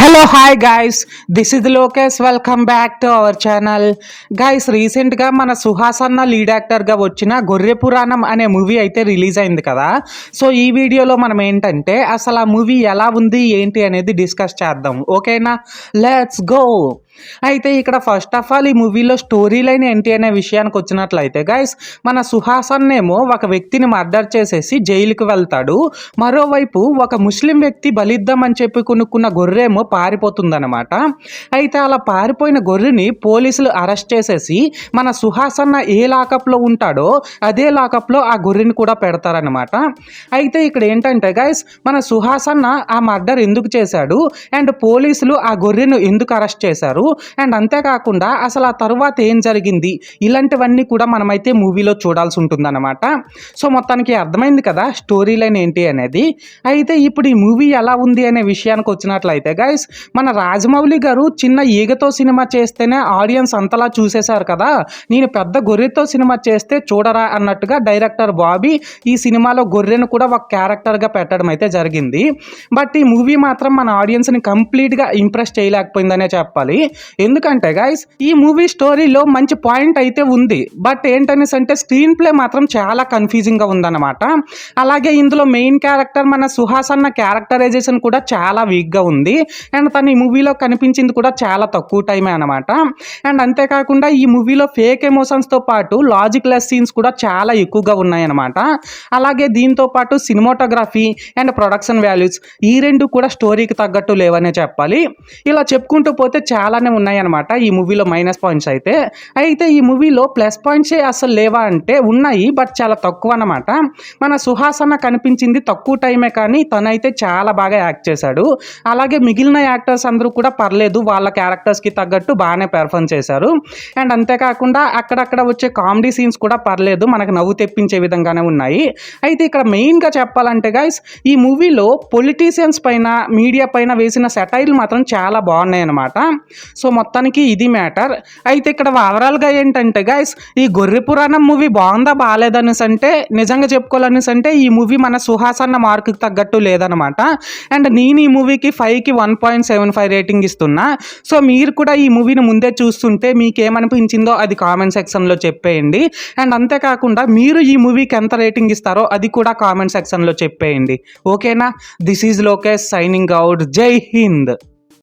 Hello hi guys, this is Lokesh. Welcome back to our channel. Guys, రీసెంట్గా మన సుహాస్ అన్న lead యాక్టర్గా వచ్చిన గొర్రె పురాణం అనే మూవీ అయితే రిలీజ్ అయింది కదా. సో ఈ వీడియోలో మనం ఏంటంటే అసలు ఆ మూవీ ఎలా ఉంది ఏంటి అనేది డిస్కస్ చేద్దాం. ఓకేనా, లెట్స్ గో. అయితే ఇక్కడ ఫస్ట్ ఆఫ్ ఆల్ ఈ మూవీలో స్టోరీ లైన్ ఏంటి అనే విషయానికి వచ్చినట్లయితే గైస్, మన సుహాసన్ ఏమో ఒక వ్యక్తిని మర్డర్ చేసేసి జైలుకి వెళ్తాడు. మరోవైపు ఒక ముస్లిం వ్యక్తి బలిద్దామని చెప్పి కొనుక్కున్న గొర్రెమో పారిపోతుందన్నమాట. అయితే అలా పారిపోయిన గొర్రెని పోలీసులు అరెస్ట్ చేసేసి మన సుహాసన్న ఏ లాకప్లో ఉంటాడో అదే లాకప్లో ఆ గొర్రెని కూడా పెడతారనమాట. అయితే ఇక్కడ ఏంటంటే గైస్, మన సుహాసన్న ఆ మర్డర్ ఎందుకు చేశాడు అండ్ పోలీసులు ఆ గొర్రెను ఎందుకు అరెస్ట్ చేశారు అండ్ అంతేకాకుండా అసలు ఆ తరువాత ఏం జరిగింది, ఇలాంటివన్నీ కూడా మనమైతే మూవీలో చూడాల్సి ఉంటుందన్నమాట. సో మొత్తానికి అర్థమైంది కదా స్టోరీ లైన్ ఏంటి అనేది. అయితే ఇప్పుడు ఈ మూవీ ఎలా ఉంది అనే విషయానికి వచ్చినట్లయితే గైస్, మన రాజమౌళి గారు చిన్న ఈగతో సినిమా చేస్తేనే ఆడియన్స్ అంతలా చూసేశారు కదా, నేను పెద్ద గొర్రెతో సినిమా చేస్తే చూడరా అన్నట్టుగా డైరెక్టర్ బాబీ ఈ సినిమాలో గొర్రెను కూడా ఒక క్యారెక్టర్గా పెట్టడం అయితే జరిగింది. బట్ ఈ మూవీ మాత్రం మన ఆడియన్స్ని కంప్లీట్గా ఇంప్రెస్ చేయలేకపోయిందనే చెప్పాలి. ఎందుకంటే గైస్, ఈ మూవీ స్టోరీలో మంచి పాయింట్ అయితే ఉంది, బట్ ఏంటనేసి అంటే స్క్రీన్ ప్లే మాత్రం చాలా కన్ఫ్యూజింగ్గా ఉందన్నమాట. అలాగే ఇందులో మెయిన్ క్యారెక్టర్ మన సుహాస్ అన్న క్యారెక్టరైజేషన్ కూడా చాలా వీక్గా ఉంది అండ్ తను ఈ మూవీలో కనిపించింది కూడా చాలా తక్కువ టైమే అనమాట. అండ్ అంతేకాకుండా ఈ మూవీలో ఫేక్ ఎమోషన్స్తో పాటు లాజిక్ లెస్ సీన్స్ కూడా చాలా ఎక్కువగా ఉన్నాయన్నమాట. అలాగే దీంతో పాటు సినిమాటోగ్రఫీ అండ్ ప్రొడక్షన్ వాల్యూస్ ఈ రెండు కూడా స్టోరీకి తగ్గట్టు లేవనే చెప్పాలి. ఇలా చెప్పుకుంటూ పోతే చాలానే ఉన్నాయన్నమాట ఈ మూవీలో మైనస్ పాయింట్స్ అయితే ఈ మూవీలో ప్లస్ పాయింట్సే అసలు లేవా అంటే ఉన్నాయి, బట్ చాలా తక్కువ అన్నమాట. మన సుహాసన కనిపించింది తక్కువ టైమే కానీ తనైతే చాలా బాగా యాక్ట్ చేశాడు. అలాగే మిగిలిన యాక్టర్స్ అందరూ కూడా పర్లేదు, వాళ్ళ క్యారెక్టర్స్కి తగ్గట్టు బాగానే పెర్ఫార్మ్ చేశారు. అండ్ అంతేకాకుండా అక్కడక్కడ వచ్చే కామెడీ సీన్స్ కూడా పర్లేదు, మనకు నవ్వు తెప్పించే విధంగానే ఉన్నాయి. అయితే ఇక్కడ మెయిన్గా చెప్పాలంటే గైస్, ఈ మూవీలో పొలిటీషియన్స్ పైన మీడియా పైన వేసిన సెటైర్లు మాత్రం చాలా బాగున్నాయి అన్నమాట. సో మొత్తానికి ఇది మ్యాటర్. అయితే ఇక్కడ ఓవరాల్గా ఏంటంటే గైస్, ఈ గొర్రె పురాణం మూవీ బాగుందా బాగాలేదనేసి అంటే నిజంగా చెప్పుకోవాలనేసి అంటే ఈ మూవీ మన సుహాస్ అన్న మార్కుకి తగ్గట్టు లేదనమాట. అండ్ నేను ఈ మూవీకి 5కి 1.75 రేటింగ్ ఇస్తున్నా. సో మీరు కూడా ఈ మూవీని ముందే చూస్తుంటే మీకు ఏమనిపించిందో అది కామెంట్ సెక్షన్లో చెప్పేయండి. అండ్ అంతేకాకుండా మీరు ఈ మూవీకి ఎంత రేటింగ్ ఇస్తారో అది కూడా కామెంట్ సెక్షన్లో చెప్పేయండి. ఓకేనా, this is Lokesh signing out. జై హింద్.